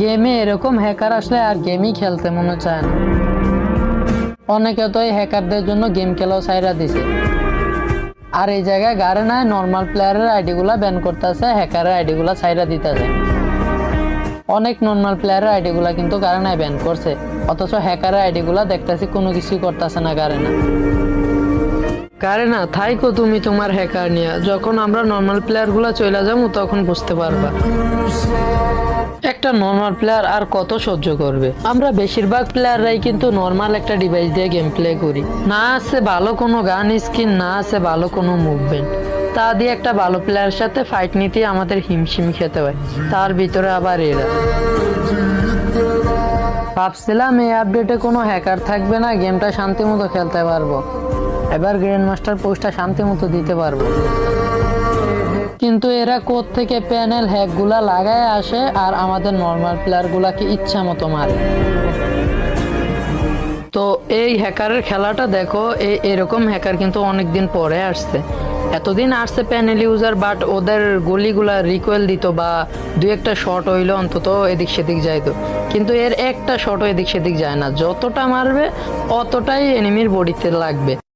গেমে এরকম হ্যাকার আসলে আর গেমই খেলতে মনে চায় না। অনেকে তো এই হ্যাকারদের জন্য গেম খেলাও ছাইরা দিছে। আর এই জায়গায় গারেনায় নর্মাল প্লেয়ারের আইডি গুলা ব্যান করতেছে, হ্যাকারের আইডি গুলা ছাইরা দিতেছে। অনেক নর্মাল প্লেয়ারের আইডি গুলা কিন্তু গারেনায় ব্যান করছে, অথচ হ্যাকারের আইডি গুলা দেখতেছি কোনো কিছুই করতেছে না গারেনা। গারেনা থাইকো তুমি তোমার হ্যাকার নিয়ে, যখন আমরা নর্মাল প্লেয়ার গুলা চলে যাবো তখন বুঝতে পারবা। একটা নর্মাল প্লেয়ার আর কত সহ্য করবে? আমরা বেশিরভাগ প্লেয়াররাই কিন্তু নর্মাল একটা ডিভাইস দিয়ে গেম প্লে করি, না আছে ভালো কোনো গান স্কিন, না আছে ভালো কোনো মুভমেন্ট। তা দিয়ে একটা ভালো প্লেয়ারের সাথে ফাইট নিতে আমাদের হিমশিম খেতে হয়, তার ভিতরে আবার এরা। ভাবছিলাম এই আপডেটে কোনো হ্যাকার থাকবে না, গেমটা শান্তি মতো খেলতে পারবো, এবার গ্র্যান্ড মাস্টার পোস্টটা শান্তি মতো দিতে পারবো। কিন্তু এরা কোথ থেকে প্যানেল হ্যাক গুলা লাগায় আসে আর আমাদের নর্মাল প্লেয়ার গুলাকে ইচ্ছা মতো মারে। তো এই হ্যাকারের খেলাটা দেখো, এরকম হ্যাকার কিন্তু অনেকদিন পরে আসছে। এতদিন আসছে প্যানেল ইউজার, বাট ওদের গলিগুলা রিকোয়েল দিত বা দুই একটা শট হইলো অন্তত এদিক সেদিক যাইতো, কিন্তু এর একটা শটও এদিক সেদিক যায় না, যতটা মারবে অতটাই এনিমির বডিতে লাগবে।